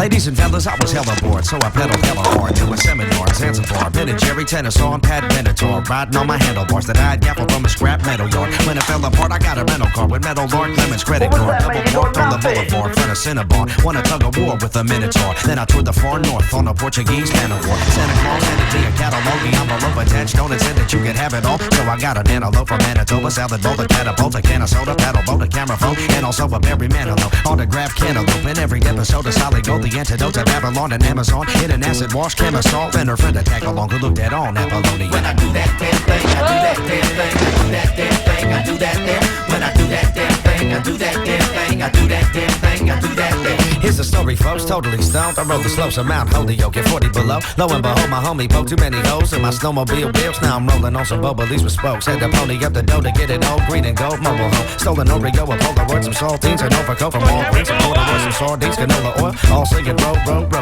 Ladies and fellas, I was hella bored, so I pedaled hella hard to a seminar in Zanzibar. Ben and Jerry tennis on, Pat Benatar, riding on my handlebars that I had gaffled from a scrap metal yard. When it fell apart, I got a rental car with metal Lord Clemens credit card. Double parked on the boulevard, front of Cinnabon. Won a tug of war with a Minotaur. Then I toured the far north on a Portuguese man of war. Santa Claus handed me a catalog, the envelope attached on it said that you could have it all. So I got an antelope from Manitoba, salad bowl, a catapult, a can of soda, paddle boat, a camera phone, and also a berry manilow. Autographed cantaloupe in every episode of Solid Gold, the antidote to Babylon and Amazon. In an acid wash, camisole, and her friend a tag along who looked at all Apollonia. When I do that damn thing, I do that damn thing, I do that damn thing, I do that damn. When I do that damn thing, I do that damn thing, I do that damn thing, I do that damn. Here's the story, folks, totally stoned. I rode the slopes of Mount Holyoke at 40 below. Lo and behold, my homie poked too many holes in my snowmobile wheels. Now I'm rolling on some Bobolies with spokes. Had to pony up the dough to get it old, green and gold mobile home. Stolen Oreo, a Polaroid, some saltines, an overcoat from Walgreens, some corduroy, some sardines, canola oil, all singing row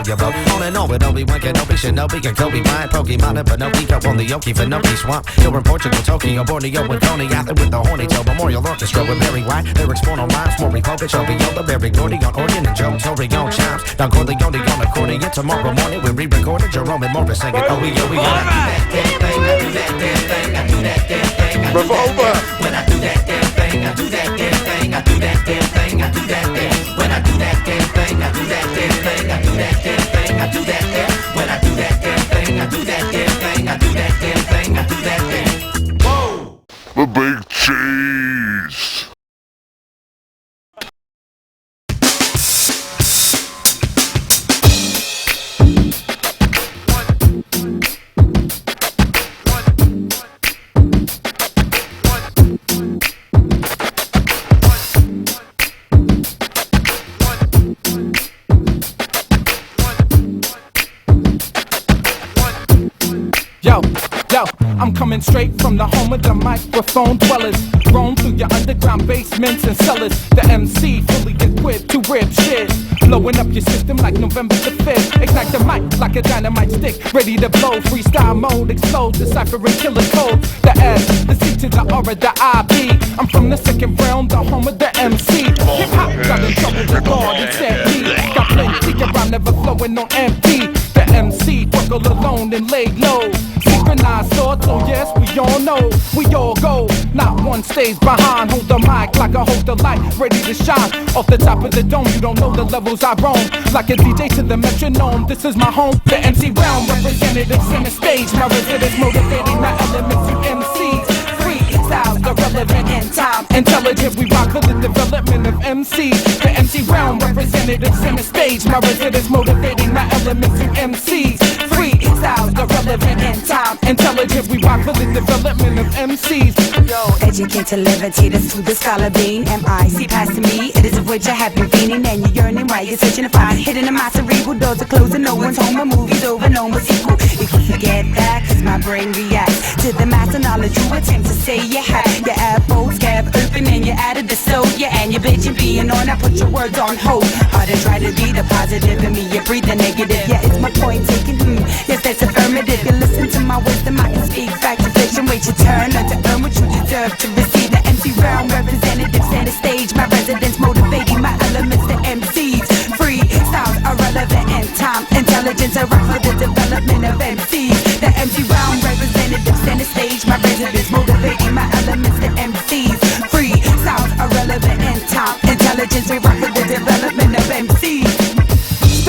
your boat. On and on with Obi-Wan Kenobi, Shinobi, and Kobe Bryant, Pokemon, and Pinocchio on the Okefenokee swamp. Here in Portugal, Tokyo, Borneo, and Coney Island with the Horny Toe Memorial Orchestra with Barry White. Lyrics born on rhymes, Maury Povich, Obiola, Barry Gordy on organ, and Joe Torre on chimes. Don Corleone on accordion. Tomorrow morning we re-recorded Jerome and Morris singing Oh we go, we go. I do that damn thing, I do that damn thing, I do that damn thing, I do Revolver. When I do that damn thing, I do that damn thing, I do that damn thing, I do that damn. When I do that damn thing, I do that damn thing, I do that damn thing, I do that damn. When I do that damn thing, I do that damn thing, I do that damn thing, I do that damn. Whoa! The big cheese. Yo, I'm coming straight from the home of the microphone dwellers. Roam through your underground basements and cellars. The MC fully equipped to rip shit. Blowing up your system like November the 5th. Ignite the mic like a dynamite stick. Ready to blow, freestyle mode, explode, deciphering killer code. The S, the C to the R, the I-B. I'm from the second round, the home of the MC. Hip-hop got in trouble with God, it said me. Got plenty around, never flowing on empty. The MC struggle alone and lay low. Synchronized thoughts, oh yes, we all know, we all go. Not one stays behind, hold the mic like I hold the light, ready to shine. Off the top of the dome, you don't know the levels I roam. Like a DJ to the metronome, this is my home. The MC realm, representatives center stage. My residents motivating my elements, you MCs. Styles are relevant in time. Intelligent, we rock for the development of MCs. The MC realm, representatives center stage. My residents motivating my elements, you MCs. Free styles are relevant in time. Intelligent, we rock for the development of MCs. Yo, educate to live and teach us through the scholar being. MIC past to me, it is a void you have been feeling. And you're yearning while you're searching to find. Hidden in my cerebral, doors are closing, no one's home. A movie's over, no more sequel. If you forget that, cause my brain reacts to the master knowledge you attempt to say you have. Your apples scab open and you're out of the soul. Yeah, and you're bitching being on, I put your words on hold. Hard to try to be the positive in me, you breathe the negative. Yeah, it's my point taken, yes, that's affirmative. You listen to my wisdom, I can speak fact to fiction. Wait your turn, learn to earn what you deserve to receive. The MC round representative center stage. My residents motivating my elements, the MCs. Free styles are relevant in time. Intelligence are rock for the development of MCs. The MC round representative center stage. My residents motivating my elements, the MCs. Free styles are relevant in time. Intelligence are rock for the development of MCs.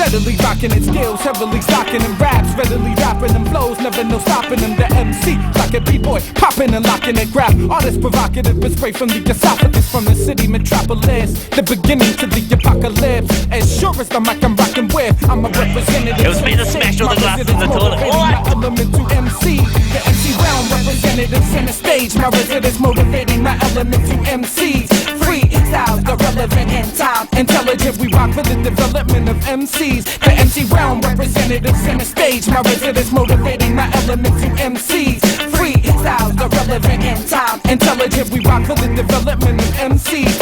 Steadily rocking its skills, heavily stocking in raps, readily rapping them flows, never no stopping them. The MC, like a B-boy, popping and locking it, grab. Artists provocative, but spray from the esophagus, from the city metropolis, the beginning to the apocalypse. As sure as the mic I'm rocking with, I'm a representative. It was me to smash all the glasses in the toilet. My element to MC, the MC realm representative center stage. My residents motivating my element to MCs. Free styles are relevant in time. Intelligent, we rock for the development of MCs. The MC realm representative center stage. My residents motivating my element to MCs. Free styles are relevant in time. Intelligent, we rock for the development of MCs.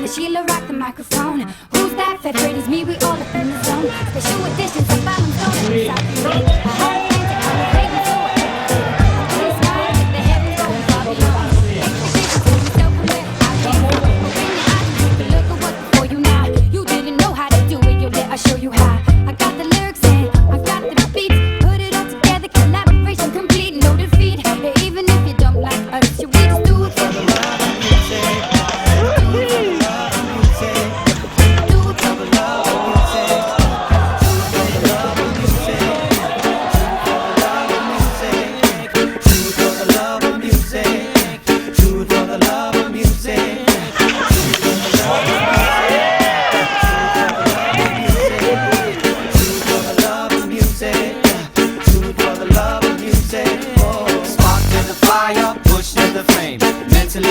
Sheila rock the microphone. Who's that? Fat Brady's me, we all up in the zone. Special editions of Violent Stone. I had a plan to elevate me, so I elevated. Please smile, if the heavens go far beyond. Expectations for yourself, commit. I can't open your eyes, take a look at what's before you now. You didn't know how to do it, yo, let I show you how. I got the lyrics and I got the beats. Put it all together, collaboration complete, no defeat. Yeah, even if you don't like us, you we just do it for the love of music.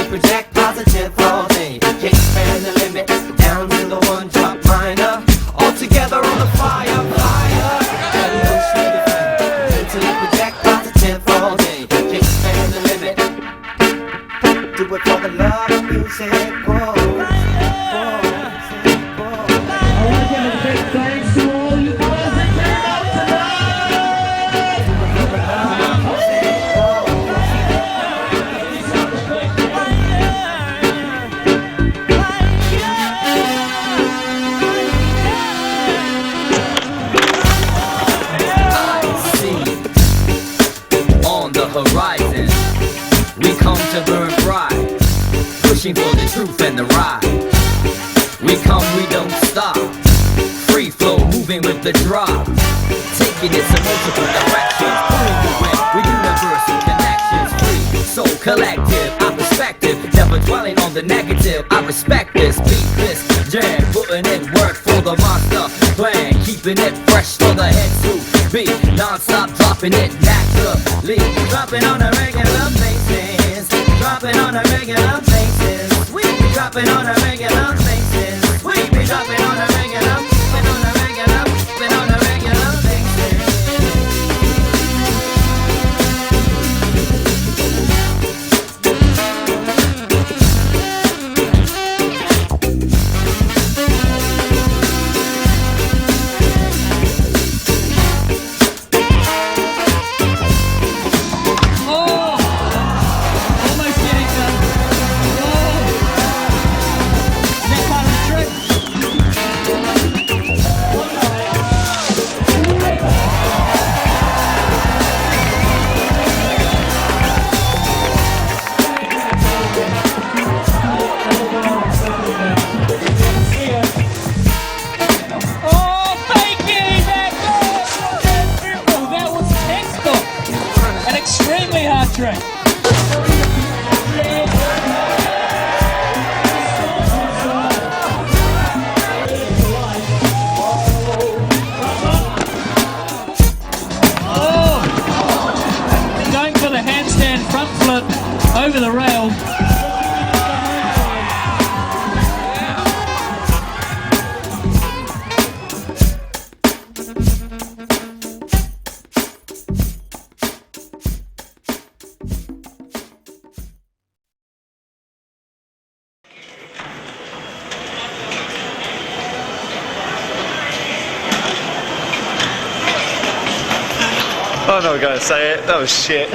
Project positive all day. Expand the limit down to the one drop minor. All together on the fire, fire. And push me to flame. Mentally project positive all day. Expand the limit. Do it for the love of music. Whoa, whoa, whoa. I want to give a big thanks to all you boys that came out tonight. Do it for the love of music. Horizon, we come to burn bright, pushing for the truth and the right. We come, we don't stop, free flow, moving with the drop. taking it to multiple directions, pulling you in with universal connections. Free, so collective, I perspective, never dwelling on the negative. I respect this, beat this, jam, putting in work for the monster plan, keeping it fresh for the head to be non-stop, dropping it naturally, dropping on a regular basis, dropping on a regular basis. We be dropping on a regular basis. We be dropping on a regular, been on a regular, been on a regular basis. Over the rail. I'm not gonna say it, that was shit.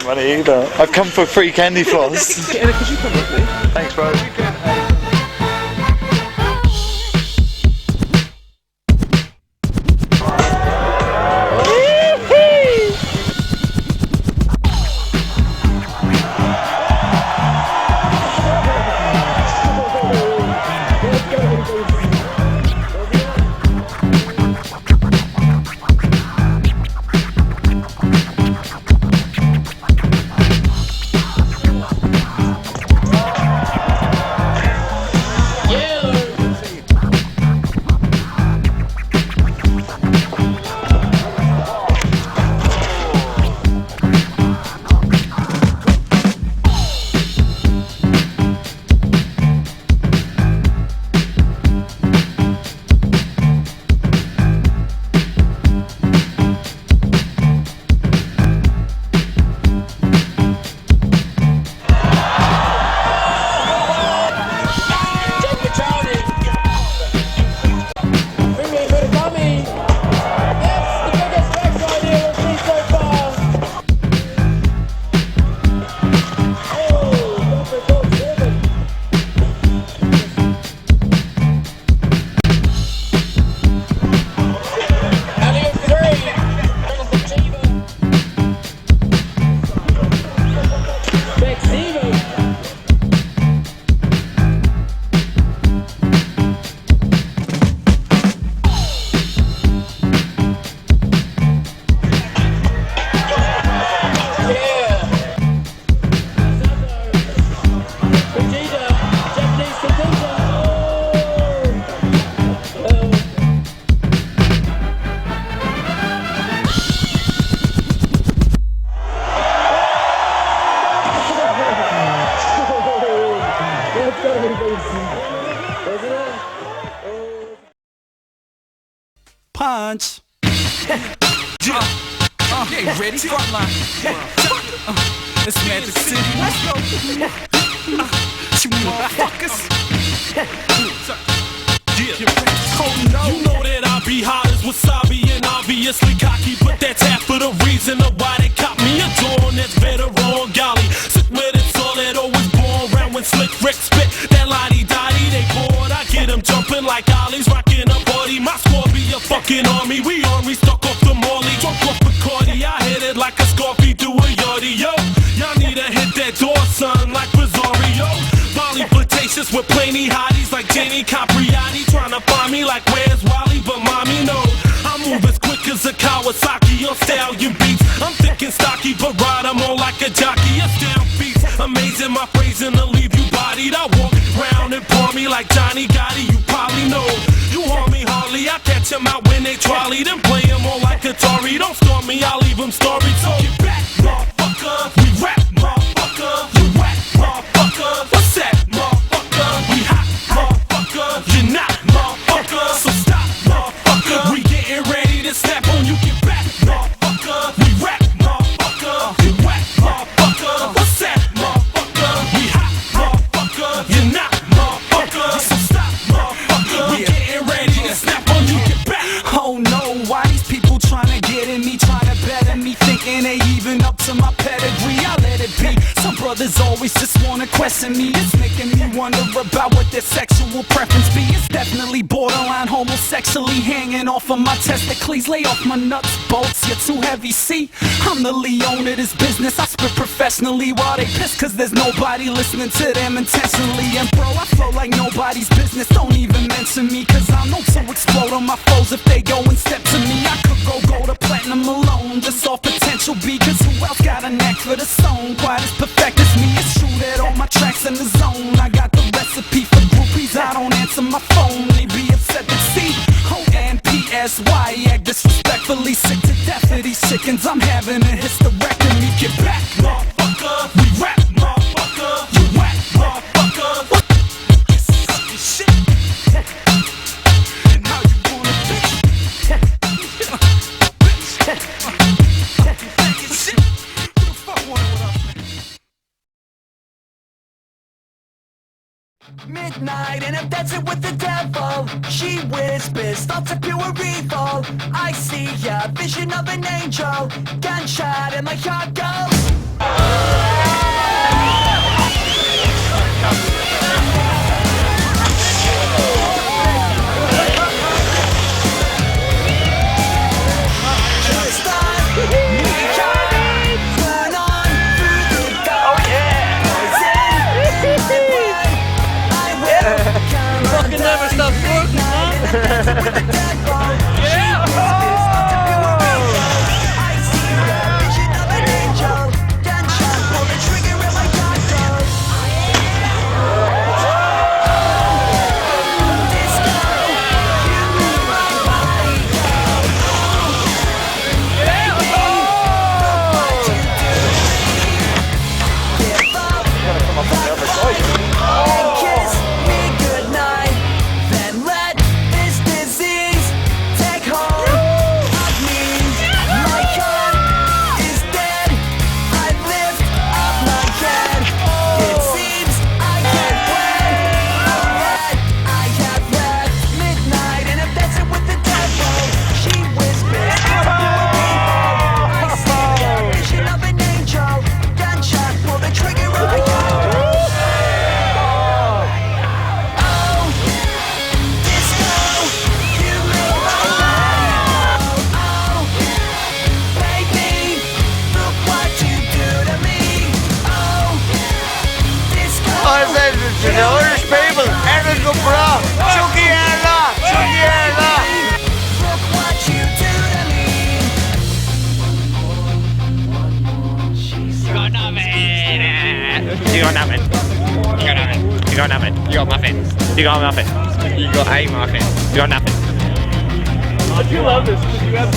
Money either. I've come for free candy floss. Could you come with me? Thanks, bro. lunch. Yeah, ready? Frontline. It's Magic City. Let's go. You motherfuckers. You know that I be hot as wasabi and obviously cocky, but that's half of the reason of why they caught me a dawn that's better on golly. Sick with it, so that always born around when slick Rick spit that lottie-dottie. They bored, I get them jumping like ollies, rocking a party. My squad be a fucking army, we army stuck off the Marley, drunk off Bacardi. I hit it like a Scorpio do a yardie, yo. Y'all need to hit that door, son, like Rosario. Volley flirtatious with plenty hotties like Janie Capriati, tryna find me like where's Wally, but mommy no. I move as quick as a Kawasaki on stallion beats. I'm thinking stocky, but ride I'm on like a jockey. A down beats, amazing my phrasing to leave you bodied. I walk round and palm me like Johnny Gotti. You probably know you harm me hardly. I catch 'em out when they trolley, then play 'em on like Atari. Don't storm me, I'll leave 'em storied. So get back, motherfucker. We rap, motherfucker. You whack, motherfucker. What's that, motherfucker? We hot, motherfucker. You're not, motherfucker. So stop, motherfucker. We getting ready to snap on you. Get back, motherfucker. We rap, motherfucker. You whack, motherfucker. What's that, motherfucker? We hot, motherfucker. You're not, motherfucker. So stop, motherfucker. We getting ready to snap on you. Get back. Oh no, why these people tryna get at me, tryna better me, thinking they even up to my pedigree? I let it be. Some brothers always just wanna question me. It's making me wonder about what their sexual preference be. It's definitely borderline homosexually hanging off of my testicles. Lay off my nuts, bolts, you're too heavy, see? I'm the Leon of this business. I spit professionally while they piss, cause there's nobody listening to them intentionally. And bro, I flow like nobody's business. Don't even mention me, cause I'm known to explode on my foes if they go and step to me. I could go to platinum alone, just off potential beat, cause who else got a knack for the song? Quite as perfect as me, it's true that all my tracks in the zone. I got the recipe for groupies, I don't answer my phone. They be upset to see O-N-P-S-Y act disrespectfully. Sick to death of these chickens, I'm having a hysterectomy. Get back, motherfucker. We rap, motherfucker. You whack, motherfucker. What? Suck your shit. And how you wanna bitch? Midnight and I'm dancing with the devil. She whispers, thoughts of pure evil. I see a vision of an angel. Gunshot and my heart goes. Fucking never stop working, man. Yeah! Irish people, everything's good for all. Chucky Erla, Chucky Erla. Look what you do to me. You got nothing. You got nothing. You got nothing. You got nothing. You got muffins. You got muffin. You got a muffin. You got nothing. I do love this because you have.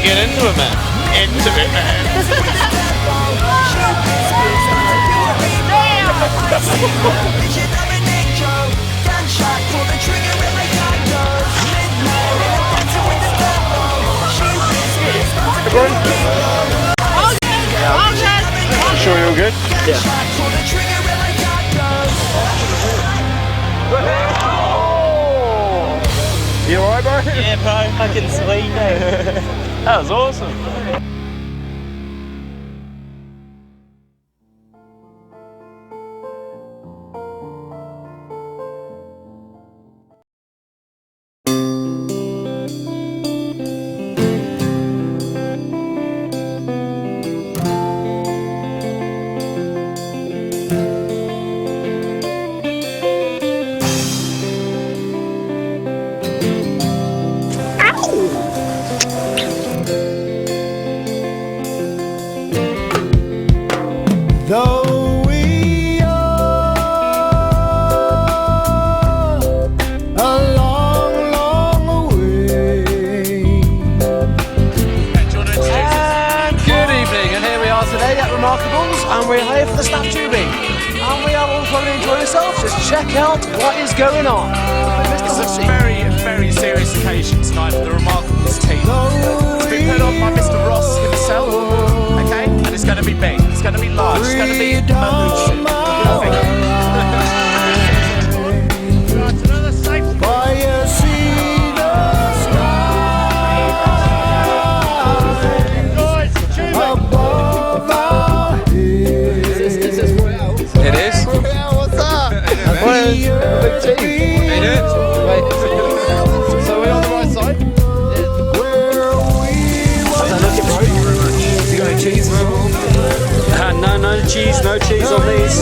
get into it, man. Into it, man. Sure you're all good? Yeah. You alright, bro? Yeah, bro. Fucking sweet, mate. That was awesome. Though we are a long, long way. Good evening, and here we are today at Remarkables, and we're here for the snap tubing. And we are all trying to enjoy ourselves, just check out what is going on. It's a very, very serious occasion tonight for the Remarkables team. It's been put on by Mr. Ross himself, okay? And it's going to be big, it's going to be large, it's going to be massive. It is? What's up? Big team. Hey, dude. Wait. So are we on the right side? Look at bro. You got any cheese? No cheese, no cheese on these.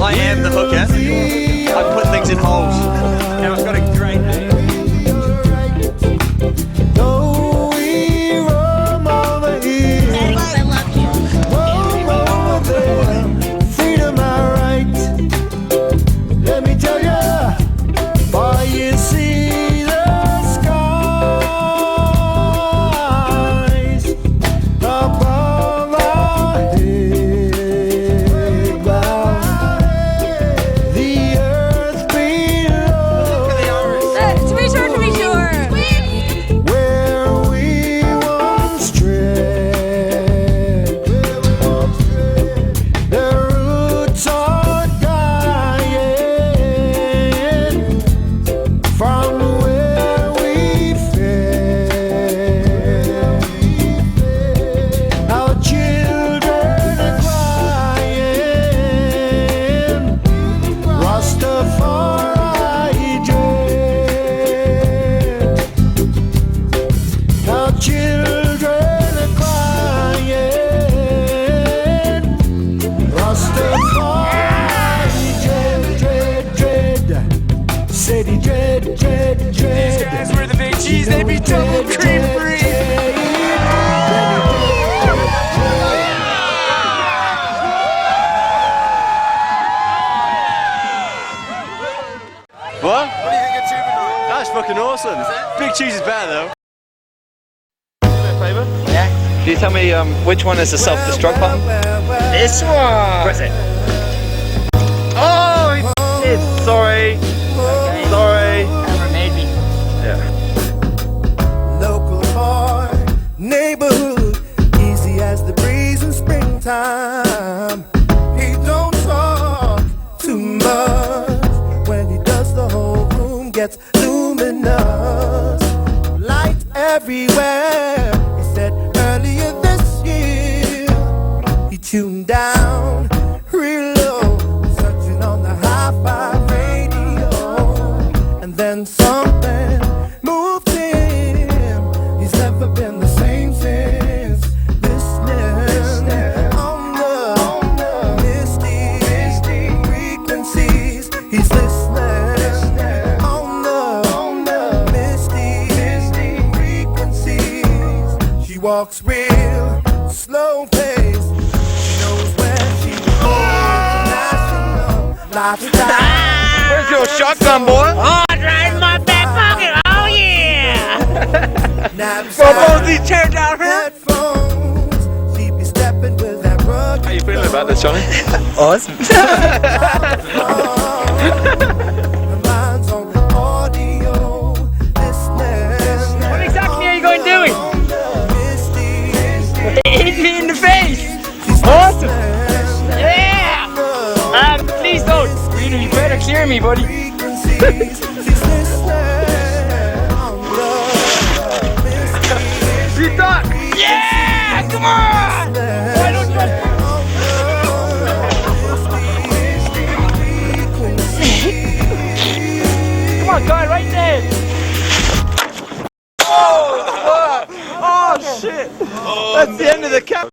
I am the hooker. I put things in holes. And I've got a great name. Though we roam over here, I love you. roam over there, freedom our right. Let me tell ya, boy, you see the skies above our heads. The earth below, To be sure. where we once tread, the roots are dying from where we fed. Our children are crying, Rastafari dread. Our children are crying, Rastafari dread. City dread. These guys were the big cheese, they be double cream free. What? What do you think of tubing night? That's fucking awesome. Big cheese is better though. Favour? Yeah. Can you tell me which one is the self-destruct button? This one. Press it. Oh, it's sorry. Sorry. Never made me. Yeah. Local boy, neighborhood, easy as the breeze in springtime. He don't talk too much. When he does, the whole room gets luminous. Light everywhere. He said earlier this year, he tuned down He's listening on the misty frequencies. She walks real slow pace. She knows where she goes. National lifestyle. Where's your shotgun, boy? Oh, it's right in my back pocket. Oh, yeah. Got both these chairs down here. Headphones. Keep you stepping with that rug. How you feeling about this, Johnny? Awesome. What exactly are you going doing? Hit me in the face. Awesome. Yeah. Please don't. You better clear me, buddy. You thought? Yeah. Come on. Why don't you? Come on, guy, right there. Oh shit! That's the end of the cap.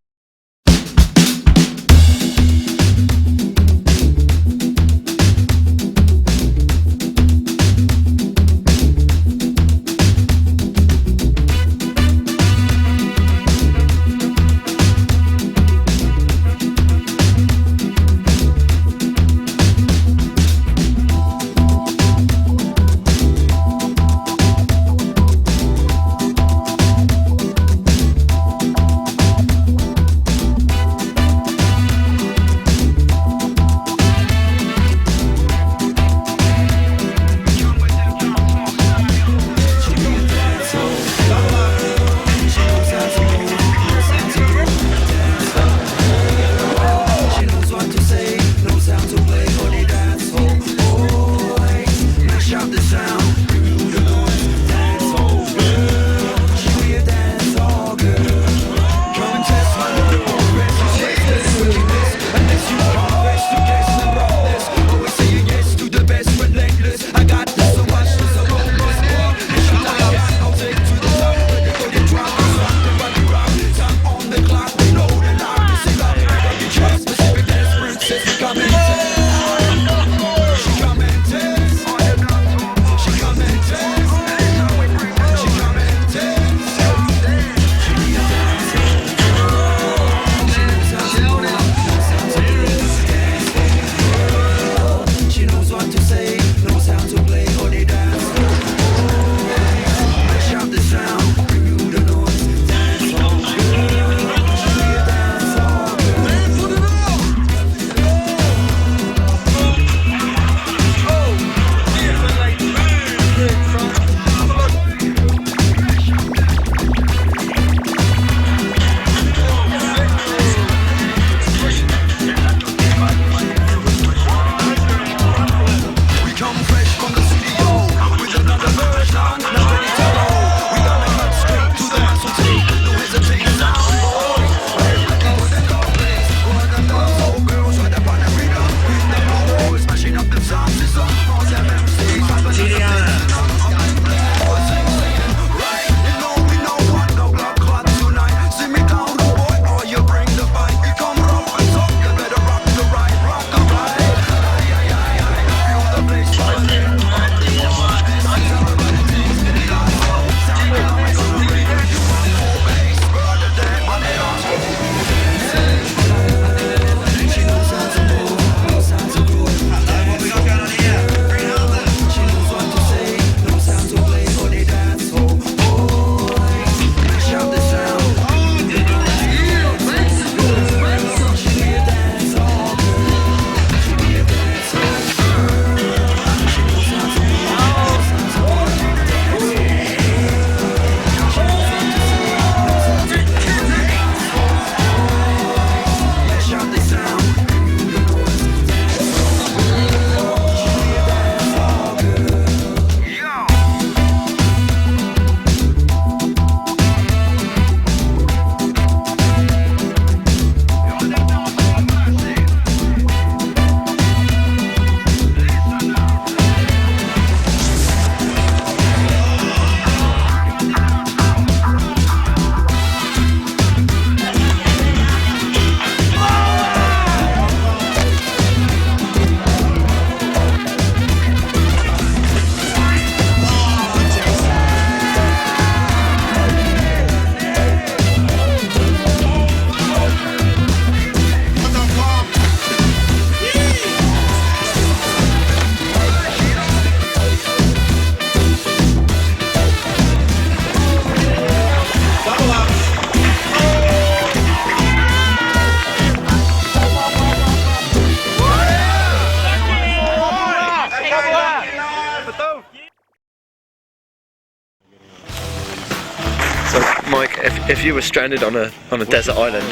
If you were stranded on a desert island,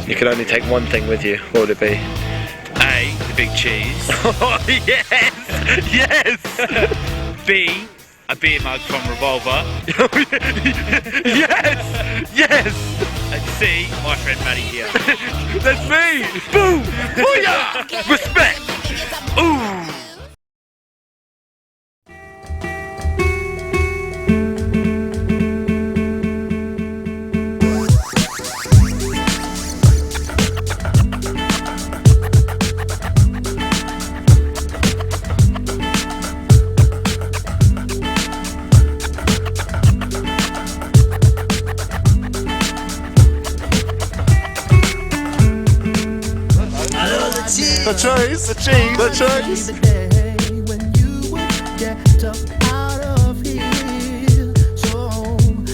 you could only take one thing with you, what would it be? A, the big cheese. Oh, yes! Yes! B, a beer mug from Revolver. Yes! Yes! And C, my friend Maddie here. That's me! Boom! Booyah! Respect! Ooh! The cheese, the cheese, the cheese. The day when you would get up out of here. So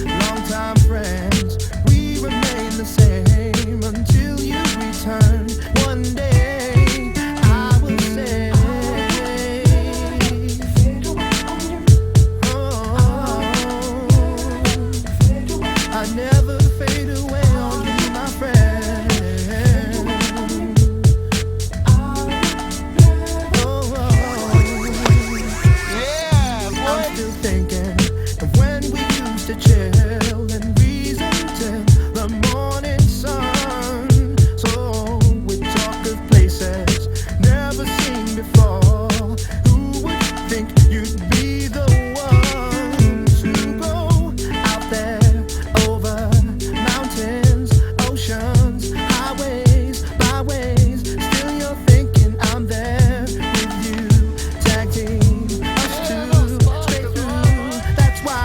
long time friends, we remain the same until you return. One day I will say, I never fade away on you, my friend. Chill and reason till the morning sun. So we talk of places never seen before. Who would think you'd be the one to go out there over mountains, oceans, highways, byways? Still you're thinking I'm there with you, tag team us two straight through. That's why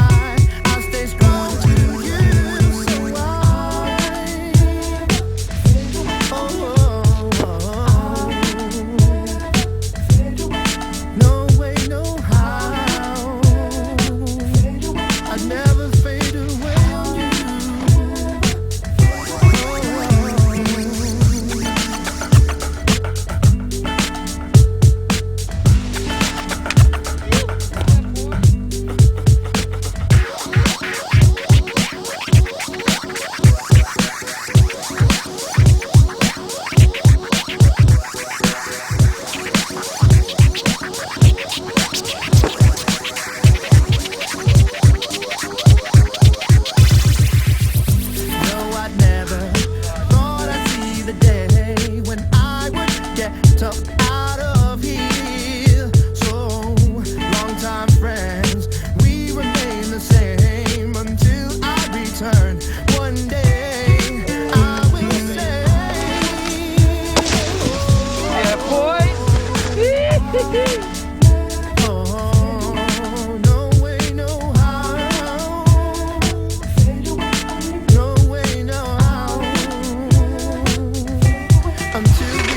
out of here. So long time friends, we remain the same until I return. One day I will say, yeah, boy. no way, no how. No way, no how. Until we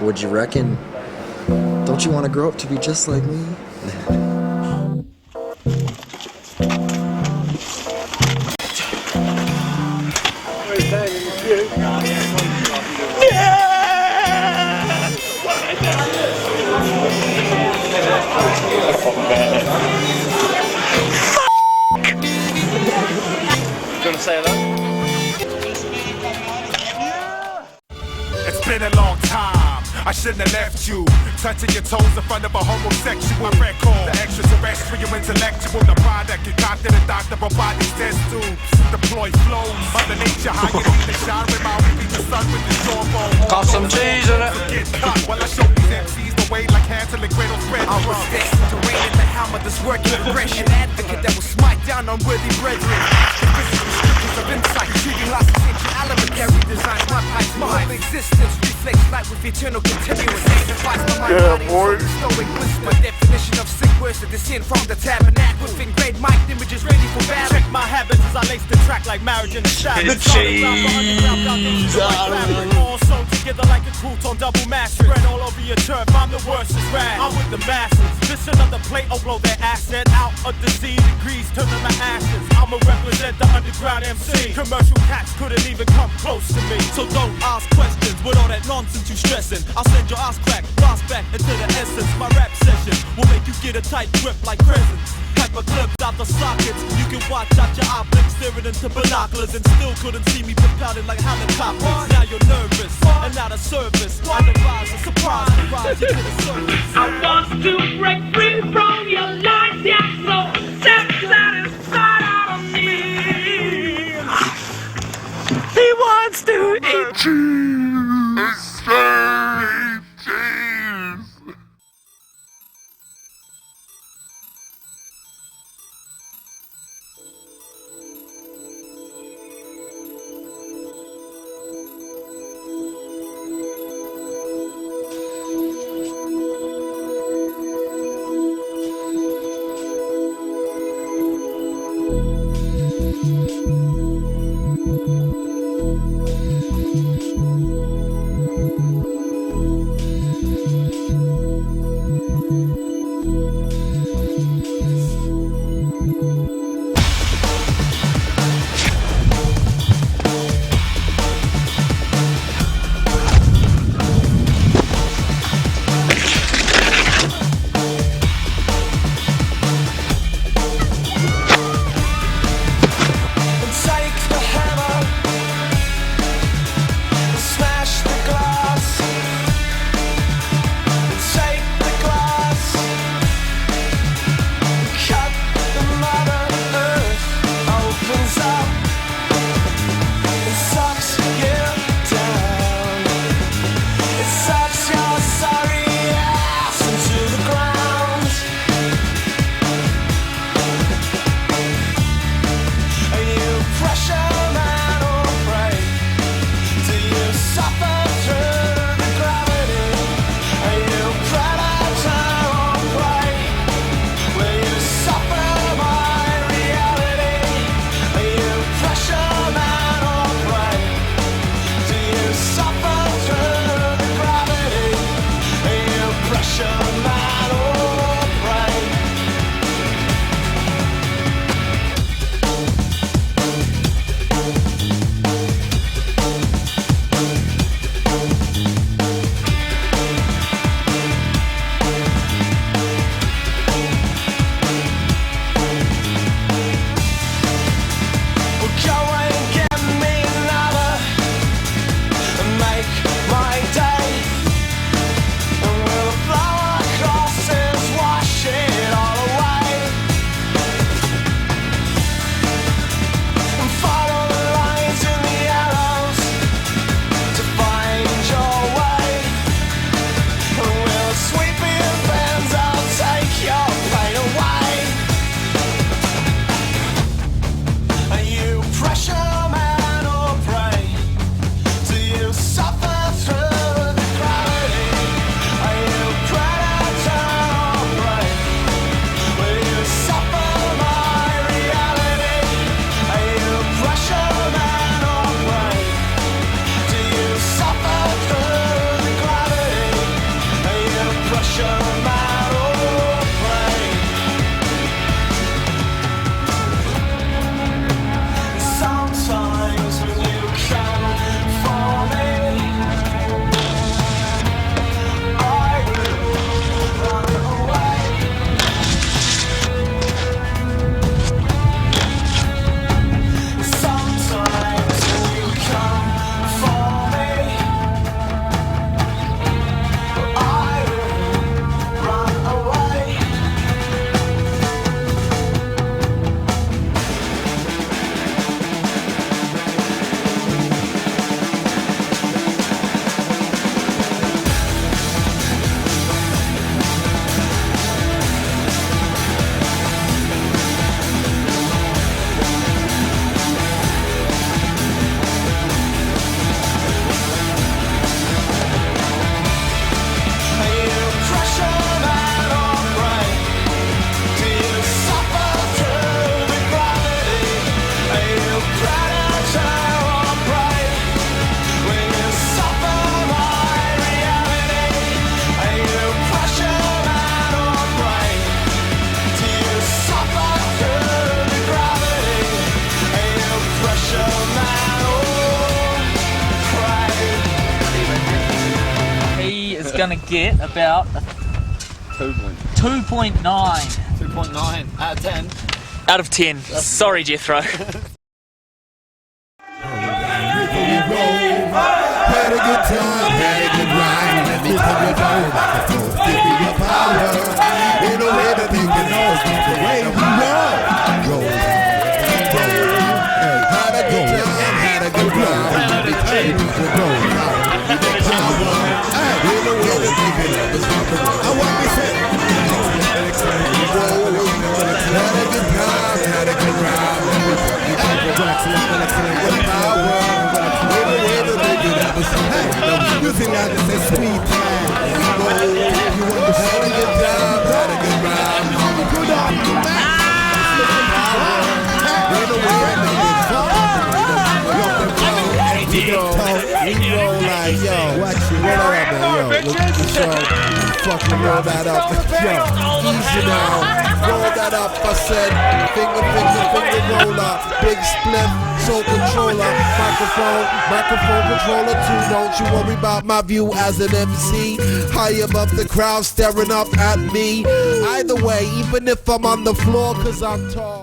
Would you reckon? Don't you want to grow up to be just like me? Yeah! say hello. It's been a long time, I shouldn't have left you touching your toes in front of a homosexual record. The extraterrestrial intellectual, the product you got to the doctor, robotics test tubes. Deploy flows, Mother Nature, how you need the shine with my beat the sun with the jawbone. Got some cheese in it. Get cut while I show these MCs the way like Hansel and Gretel spread. I was destined to reign in the hammer that's working aggression. An advocate that will smite down unworthy brethren. The physical scriptures of insight, treating lost attention, elementary design. My pipes, my whole existence reflects light with eternal continuous. Sanctifies my mind, body, soul, stoic bliss. My definition of sick words that descend from the tabernacle. With engraved mic images ready for battle. Check my habits as I lace the track like marriage in the shadow. The cheese. All sewn together like a crouton double mash. Spread all over your turf, I'm the worst as rag. I'm with the masses. This another plate, I'll blow their asset out of the Z degrees, turn them to ashes. I'ma represent the underground MC. Commercial cats couldn't even come close to me. So don't ask questions with all that nonsense you stressing. I'll send your ass crack, blast back into the essence. My rap session will make you get a tight grip like crescents. Hyper clips out the sockets. You can watch out your optics, staring into binoculars, and still couldn't see me propelling like helicopters. Now you're nervous and out of service. I devise a surprise to rise you to the surface. I want to break free from your lies, yeah, so satisfied out of me. He wants to eat cheese. gonna get about 2.9. 2.9 out of 10. Out of 10. Sorry, Jethro. Had a good time, had a good ride. Let me tell you about it. Give me your power. In a way that they can know the way we roll. Had a good time, had a good ride. Let me tell you about it. In a way that they can know the way. I want me say. Had a good time, had a good ride. Let me tell you about it. Power. You think I just say sweet time? You want to had a good time, had a good ride. Good on you, man. We roll like, yo, watch it, roll that up, man, yo. Fucking roll that up, yo. Easy now, roll that up. I said, finger roller, big split. Soul controller, microphone controller too. Don't you worry about my view as an MC. High above the crowd staring up at me. Either way, even if I'm on the floor, cause I'm tall.